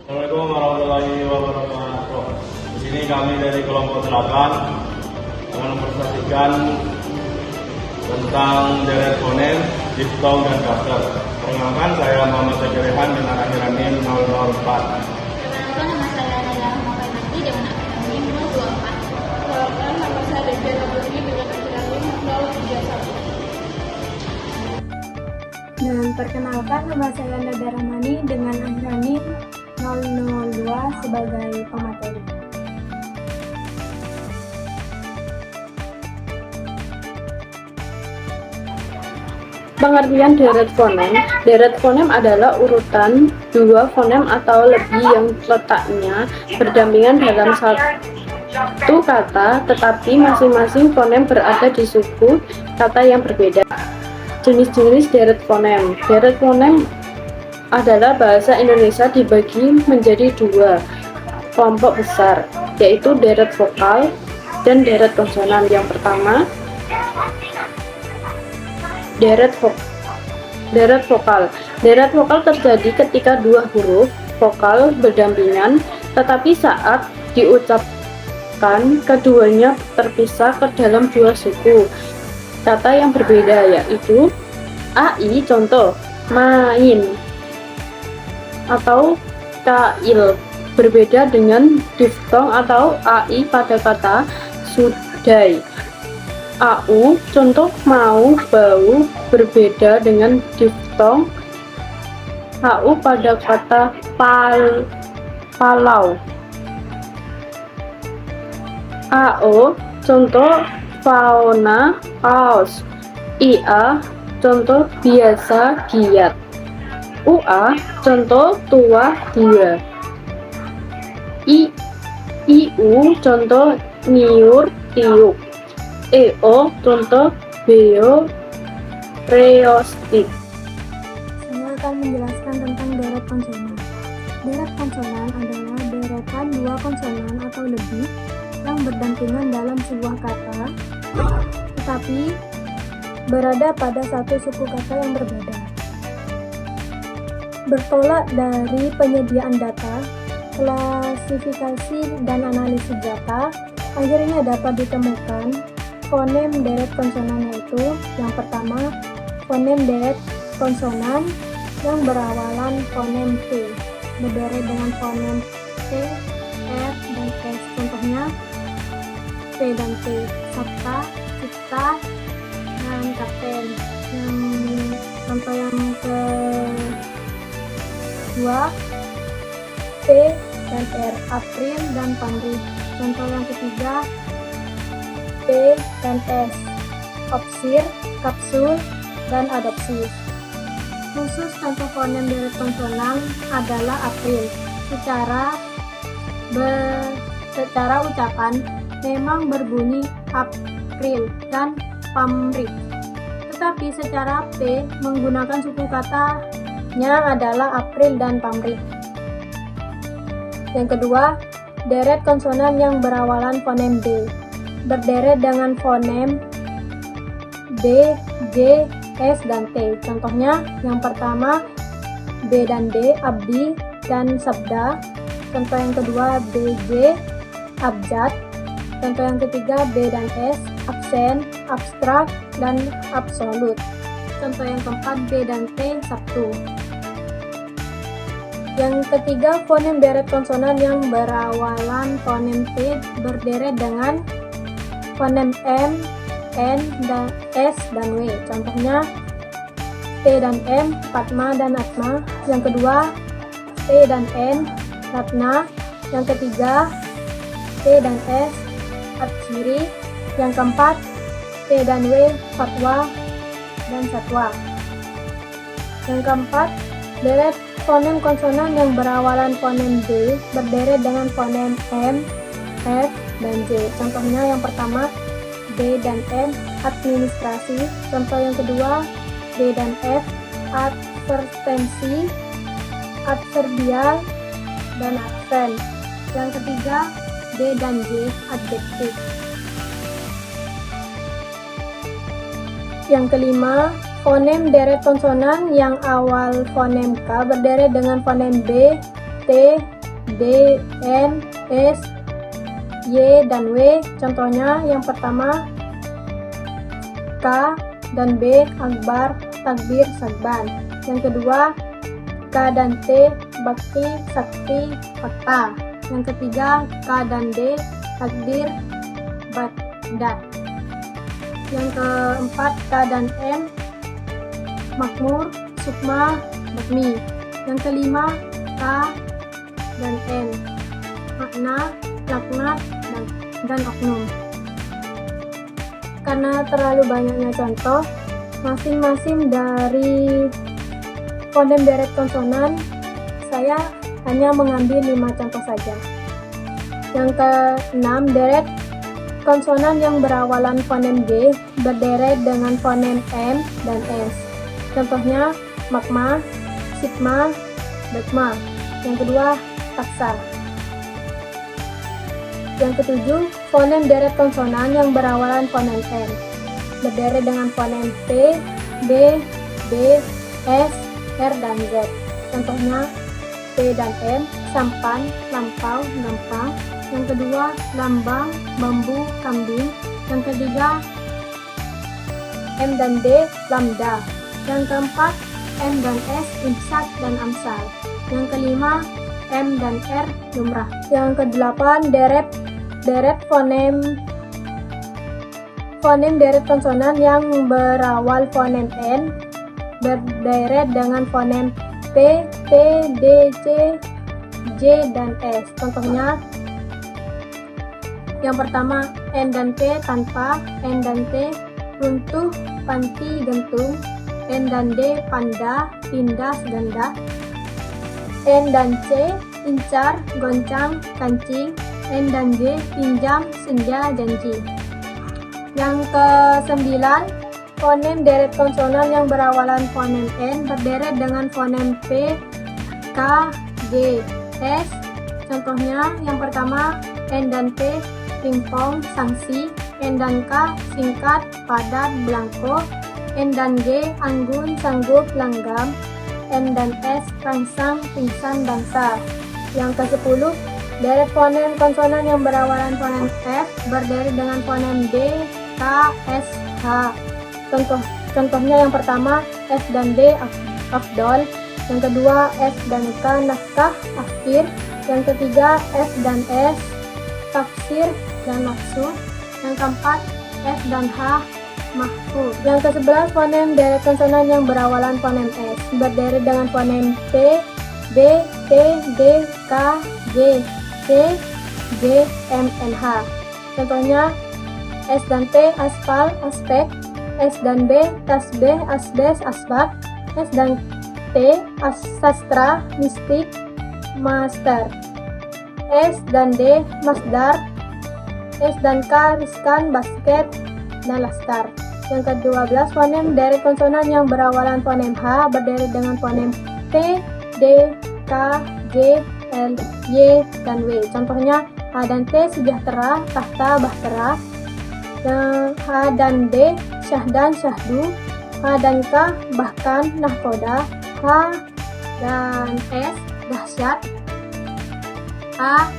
Assalamualaikum warahmatullahi wabarakatuh. Di sini kami dari kelompok 8 akan mempresentasikan tentang deret fonem, diftong, dan kasar. Perkenalkan, saya Muhammad Zakirihan dengan akhiran NIM 004. Perkenalkan, nama saya Nada Rahmawati dengan akhiran NIM 024. Perkenalkan, nama saya Devian Abdulli dengan akhiran NIM 031. Dan perkenalkan, nama saya Nada Rahmani dengan akhiran NIM 002 sebagai pemateri. Pengertian deret fonem. Deret fonem adalah urutan dua fonem atau lebih yang letaknya berdampingan dalam satu kata, tetapi masing-masing fonem berada di suku kata yang berbeda. Jenis-jenis deret fonem. Deret fonem adalah bahasa Indonesia dibagi menjadi dua kelompok besar, yaitu deret vokal dan deret konsonan. Yang pertama, deret vokal. Deret vokal terjadi ketika dua huruf vokal berdampingan, tetapi saat diucapkan keduanya terpisah ke dalam dua suku kata yang berbeda, yaitu ai, contoh main, atau kail, berbeda dengan diftong atau ai pada kata sudai. Au, contoh mau, bau, berbeda dengan diftong au pada kata palau. Ao, contoh fauna, paus. Ia, contoh biasa, giat. Ua, contoh tua, dia. Iu, contoh niur, tiup. Eo, contoh beo, reostik. Saya akan menjelaskan tentang deret konsonan. Deret konsonan adalah deretan dua konsonan atau lebih yang berdampingan dalam sebuah kata, tetapi berada pada satu suku kata yang berbeda. Bertolak dari penyediaan data, klasifikasi, dan analisis data, akhirnya dapat ditemukan fonem deret konsonan, yaitu yang pertama, fonem deret konsonan yang berawalan fonem T, berderet dengan fonem T, R, dan S. Contohnya P dan T, sabta, cipta, dan kapten. Contoh yang kedua, P dan R, April dan Pamri. Contoh yang ketiga, P dan S, opsir, kapsul, dan adopsi. Khusus contoh fonem deret konsonan adalah April. Secara ucapan memang berbunyi April dan Pamri, tetapi secara P menggunakan suku katanya adalah April dan Pamri. Yang kedua, deret konsonan yang berawalan fonem D, berderet dengan fonem B, G, S, dan T. Contohnya, yang pertama B dan D, abdi dan sabda. Contoh yang kedua, BJ, abjad. Contoh yang ketiga, B dan S, absen, abstrak, dan absolut. Contoh yang keempat, B dan T, sabtu. Yang ketiga, fonem deret konsonan yang berawalan fonem T berderet dengan fonem M, N, dan S, dan W. Contohnya T dan M, Padma dan Atma. Yang kedua, T dan N, Ratna. Yang ketiga, T dan S, Atsiri. Yang keempat, T dan W, Fatwa dan Satwa. Yang keempat, deret fonem konsonan yang berawalan fonem D berderet dengan fonem M, F, dan J. Contohnya yang pertama, D dan M, administrasi. Contoh yang kedua, D dan F, advertensi, adverbial, dan adven. Yang ketiga, D dan J, adjektif. Yang kelima, fonem deret konsonan yang awal fonem K berderet dengan fonem B, T, D, N, S, Y, dan W. Contohnya yang pertama K dan B, akbar, takbir, sakban. Yang kedua K dan T, bakti, sakti, fakta. Yang ketiga K dan D, takdir, badat. Yang keempat K dan M, makmur, sukma, bakmi. Yang kelima K dan N, makna, laknat, dan oknum. Karena terlalu banyaknya contoh, masing-masing dari fonem deret konsonan, saya hanya mengambil 5 contoh saja. Yang ke-6, deret konsonan yang berawalan fonem G berderet dengan fonem M dan S. Contohnya magma, sigma, dogma. Yang kedua taksa. Yang ketujuh, fonem deret konsonan yang berawalan fonem N berderet dengan fonem P, B, D, S, R, dan Z. Contohnya P dan M, sampan, lampau, nampang. Yang kedua lambang, bambu, kambing. Yang ketiga M dan D, lambda. Yang keempat M dan S, imsak dan amsal. Yang kelima M dan R, lumrah. Yang kedelapan, deret fonem deret konsonan yang berawal fonem N berderet dengan fonem P, T, D, C, J, dan S. Contohnya yang pertama N dan P, tanpa. N dan T, runtuh, panti, gentung. N dan D, panda, tindas, ganda. N dan C, incar, goncang, kancing. N dan J, pinjam, senja, janji. Yang ke-9, fonem deret konsonan yang berawalan fonem N berderet dengan fonem P, K, G, S. Contohnya yang pertama N dan P, pingpong, sanksi. N dan K, singkat, padat, belangko. N dan G, anggun, sanggup, langgam. N dan S, rangsang, pingsan, bangsa. Yang ke-10, deret fonem konsonan yang berawalan fonem F berderet dengan fonem D, K, S, H. Contohnya yang pertama F dan D, afdol. Yang kedua S dan K, naskah, akhir. Yang ketiga S dan S, tafsir dan maksud. Yang keempat F dan H, mahfuz. Yang ke-11, fonem deret konsonan yang berawalan fonem S berderet dengan fonem T, B, T, D, K, G, C, J, M, N, H. Contohnya S dan T, aspal, aspek. S dan B, tasbih, asbes, asbab. S dan T, sastra, mistik, master. S dan D, masdar. S dan K, riskan, basket, dan laskar. Yang ke-12, fonem deret konsonan yang berawalan fonem H berderet dengan fonem T, D, K, G, L, Y, dan W. Contohnya H dan T, sejahtera, tahta, bahtera. H dan D, syahdan, syahdu. H dan K, bahkan, nahkoda. H dan S, dahsyat. A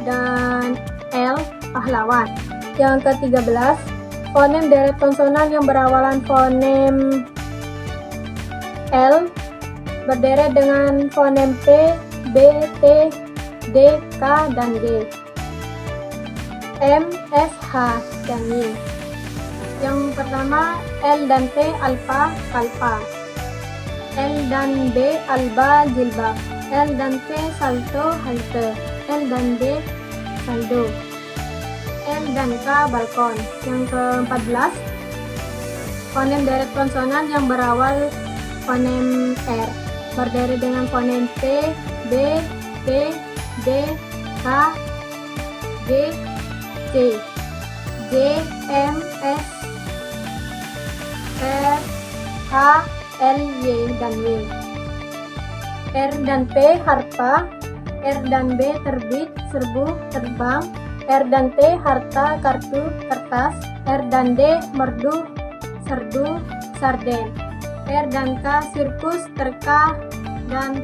dan L, pahlawan. Yang ke-13, fonem deret konsonan yang berawalan fonem L berderet dengan fonem P, B, T, D, K, dan G. M, S, H, dan Y. Yang pertama L dan T, alfa, kalpa. L dan B, alba, jilbab. L dan T, salto, halte. L dan D, saldo. L dan K, balkon. Yang ke-14, fonem deret konsonan yang berawal fonem R berderet dengan fonem T, B, T, D, K, G, C, J, M, S, R, H, L, Y, dan W. R dan P, harpa. R dan B, terbit, serbu, terbang. R dan T, harta, kartu, kertas. R dan D, merdu, serdu, sarden. R dan K, sirkus, terka, dan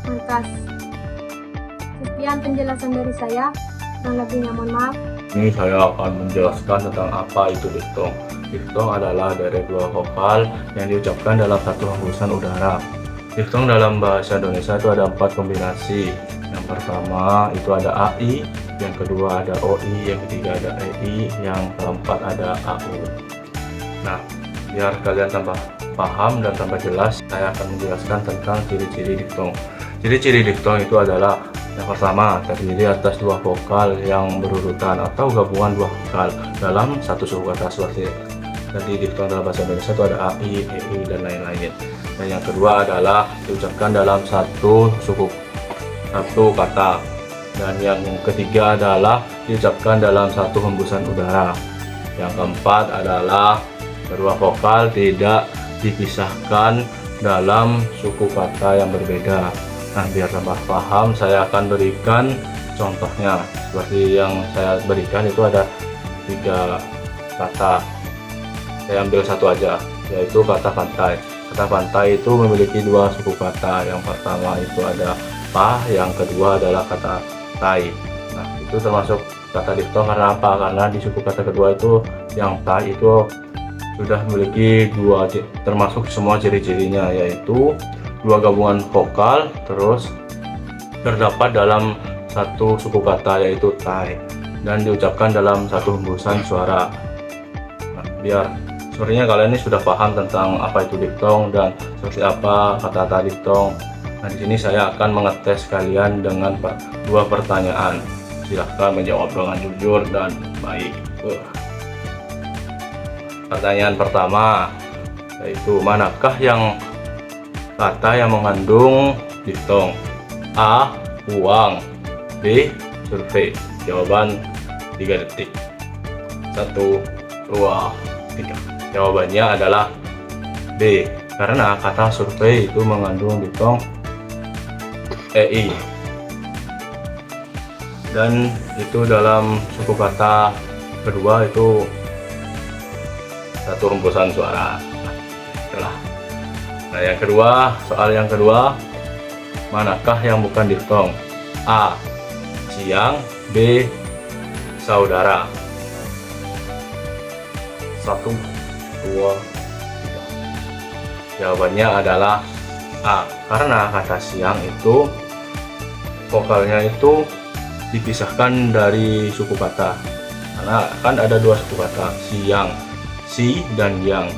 markas. Sekian penjelasan dari saya. Kurang lebihnya mohon maaf. Ini saya akan menjelaskan tentang apa itu diftong. Diftong adalah deret dua vokal yang diucapkan dalam satu hembusan udara. Diftong dalam bahasa Indonesia itu ada 4 kombinasi. Yang pertama itu ada AI, yang kedua ada OI, yang ketiga ada EI, yang keempat ada AU. Nah, biar kalian tambah paham dan tambah jelas, saya akan menjelaskan tentang ciri-ciri diftong. Ciri-ciri diftong itu adalah yang pertama, terdiri atas dua vokal yang berurutan atau gabungan dua vokal dalam satu suku kata seperti tadi. Diftong dalam bahasa Indonesia itu ada AI, EI, dan lain-lain. Dan yang kedua adalah diucapkan dalam satu kata. Dan yang ketiga adalah diucapkan dalam satu hembusan udara. Yang keempat adalah kedua vokal tidak dipisahkan dalam suku kata yang berbeda. Nah, biar tambah paham, saya akan berikan contohnya. Seperti yang saya berikan itu ada 3 kata. Saya ambil satu aja, yaitu kata pantai. Kata pantai itu memiliki 2 suku kata. Yang pertama itu ada pa, yang kedua adalah kata tai. Nah, itu termasuk kata diftong karena apa? Karena di suku kata kedua itu yang tai itu sudah memiliki termasuk semua ciri-cirinya, yaitu 2 gabungan vokal terus terdapat dalam satu suku kata yaitu tai dan diucapkan dalam satu hembusan suara. Nah, biar sepertinya kalian ini sudah paham tentang apa itu diftong dan seperti apa kata-kata diftong. Nah, di sini saya akan mengetes kalian dengan 2 pertanyaan. Silahkan menjawab dengan jujur dan baik. Pertanyaan pertama yaitu, manakah yang kata yang mengandung diftong? A. Uang. B. Survei. Jawaban 3 detik. 1, 2, 3. Jawabannya adalah B, karena kata survei itu mengandung diftong EI. Dan itu dalam suku kata kedua itu satu hembusan suara. Nah, yang kedua, soal yang kedua, manakah yang bukan diftong? A. Siang. B. Saudara. 1, 2, 3. Jawabannya adalah A, karena kata siang itu vokalnya itu dipisahkan dari suku kata. Karena kan ada 2 suku kata, siang, si dan yang.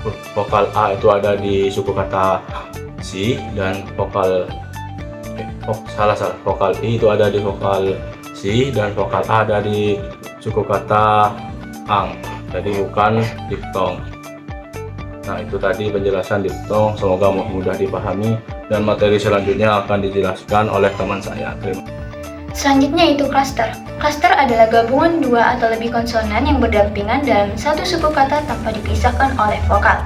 Vokal A itu ada di suku kata si dan vokal vokal I itu ada di vokal si dan vokal A ada di suku kata ang. Jadi bukan diftong. Nah, itu tadi penjelasan diftong, semoga mudah dipahami dan materi selanjutnya akan dijelaskan oleh teman saya. Terima kasih. Selanjutnya itu cluster. Cluster adalah gabungan 2 atau lebih konsonan yang berdampingan dalam satu suku kata tanpa dipisahkan oleh vokal.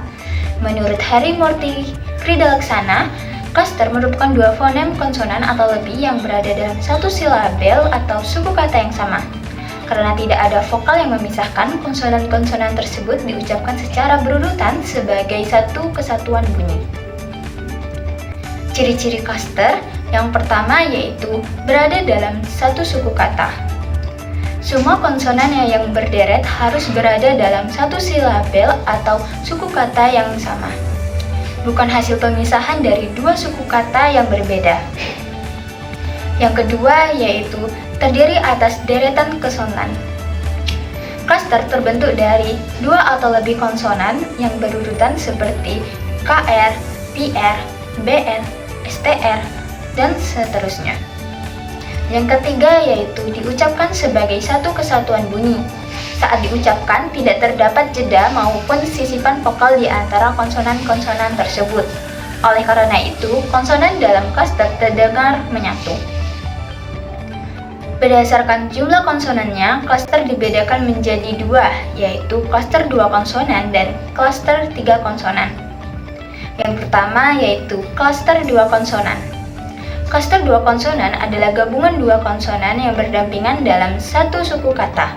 Menurut Harimurti Kridalaksana, cluster merupakan 2 fonem konsonan atau lebih yang berada dalam satu silabel atau suku kata yang sama. Karena tidak ada vokal yang memisahkan, konsonan-konsonan tersebut diucapkan secara berurutan sebagai satu kesatuan bunyi. Ciri-ciri cluster yang pertama yaitu berada dalam satu suku kata. Semua konsonan yang berderet harus berada dalam satu silabel atau suku kata yang sama, bukan hasil pemisahan dari 2 suku kata yang berbeda. Yang kedua yaitu terdiri atas deretan konsonan. Cluster terbentuk dari 2 atau lebih konsonan yang berurutan seperti KR, PR, BR, STR, dan seterusnya. Yang ketiga yaitu diucapkan sebagai satu kesatuan bunyi. Saat diucapkan tidak terdapat jeda maupun sisipan vokal di antara konsonan-konsonan tersebut. Oleh karena itu, konsonan dalam cluster terdengar menyatu. Berdasarkan jumlah konsonannya, cluster dibedakan menjadi 2, yaitu cluster 2 konsonan dan cluster 3 konsonan. Yang pertama yaitu cluster 2 konsonan. Cluster 2 konsonan adalah gabungan 2 konsonan yang berdampingan dalam satu suku kata.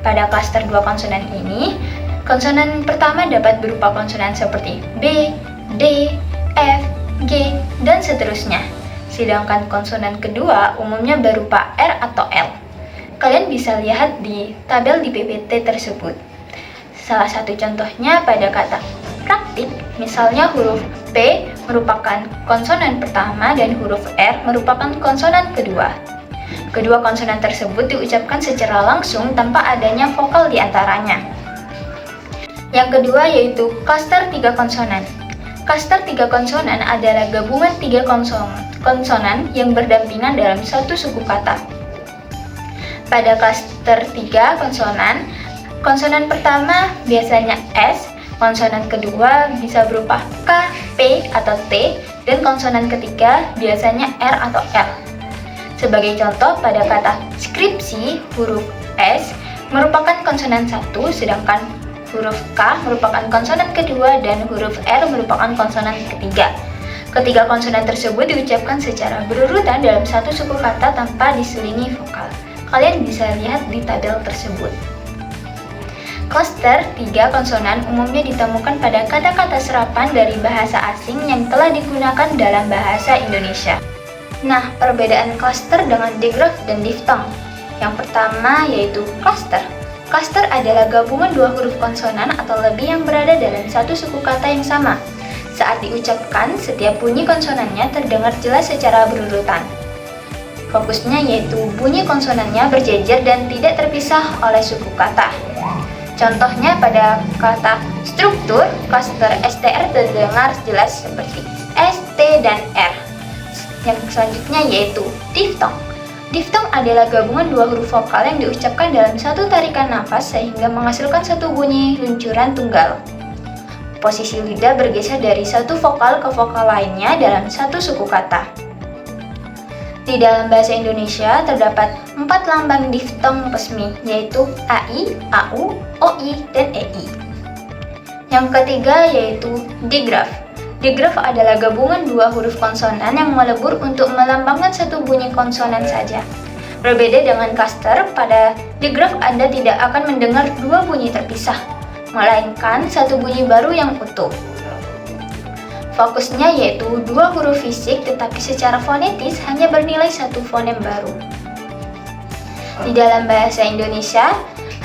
Pada cluster 2 konsonan ini, konsonan pertama dapat berupa konsonan seperti B, D, F, G, dan seterusnya. sedangkan konsonan kedua umumnya berupa R atau L. Kalian bisa lihat di tabel di PPT tersebut. Salah satu contohnya pada kata praktik, misalnya huruf P merupakan konsonan pertama dan huruf R merupakan konsonan kedua. Kedua konsonan tersebut diucapkan secara langsung tanpa adanya vokal di antaranya. Yang kedua yaitu klaster 3 konsonan. Klaster 3 konsonan adalah gabungan 3 konsonan yang berdampingan dalam satu suku kata. Pada klaster 3 konsonan, konsonan pertama biasanya S, konsonan kedua bisa berupa K, P, atau T, dan konsonan ketiga biasanya R atau L. Sebagai contoh, pada kata skripsi, huruf S merupakan konsonan 1, sedangkan huruf K merupakan konsonan kedua dan huruf R merupakan konsonan ketiga. Ketiga konsonan tersebut diucapkan secara berurutan dalam satu suku kata tanpa diselingi vokal. Kalian bisa lihat di tabel tersebut. Klaster 3 konsonan umumnya ditemukan pada kata-kata serapan dari bahasa asing yang telah digunakan dalam bahasa Indonesia. Nah, perbedaan klaster dengan digraf dan diftong. Yang pertama yaitu klaster. Klaster adalah gabungan dua huruf konsonan atau lebih yang berada dalam satu suku kata yang sama. Saat diucapkan, setiap bunyi konsonannya terdengar jelas secara berurutan. Fokusnya yaitu bunyi konsonannya berjejer dan tidak terpisah oleh suku kata. Contohnya pada kata struktur, klaster STR terdengar jelas seperti ST dan R. Yang selanjutnya yaitu diftong. Diftong adalah gabungan dua huruf vokal yang diucapkan dalam satu tarikan nafas sehingga menghasilkan satu bunyi luncuran tunggal. Posisi lidah bergeser dari satu vokal ke vokal lainnya dalam satu suku kata. Di dalam bahasa Indonesia terdapat 4 lambang diftong resmi, yaitu AI, AU, OI, dan EI. Yang ketiga yaitu digraf. Digraf adalah gabungan dua huruf konsonan yang melebur untuk melambangkan satu bunyi konsonan saja. Berbeda dengan klaster, pada digraf Anda tidak akan mendengar dua bunyi terpisah, melainkan satu bunyi baru yang utuh. Fokusnya yaitu dua huruf fisik tetapi secara fonetis hanya bernilai satu fonem baru. Di dalam bahasa Indonesia,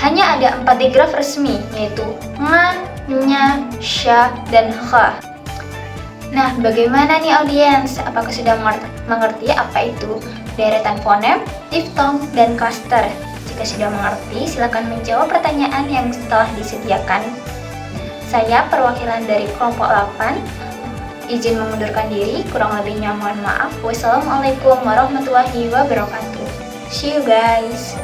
hanya ada 4 digraf resmi, yaitu nga, nya, sya, dan kha. Nah, bagaimana nih audiens? Apakah sudah mengerti apa itu deretan fonem, diftong, dan klaster? Jika sudah mengerti, silakan menjawab pertanyaan yang telah disediakan. Saya perwakilan dari kelompok 8, izin mengundurkan diri, kurang lebihnya mohon maaf. Wassalamualaikum warahmatullahi wabarakatuh. See you guys.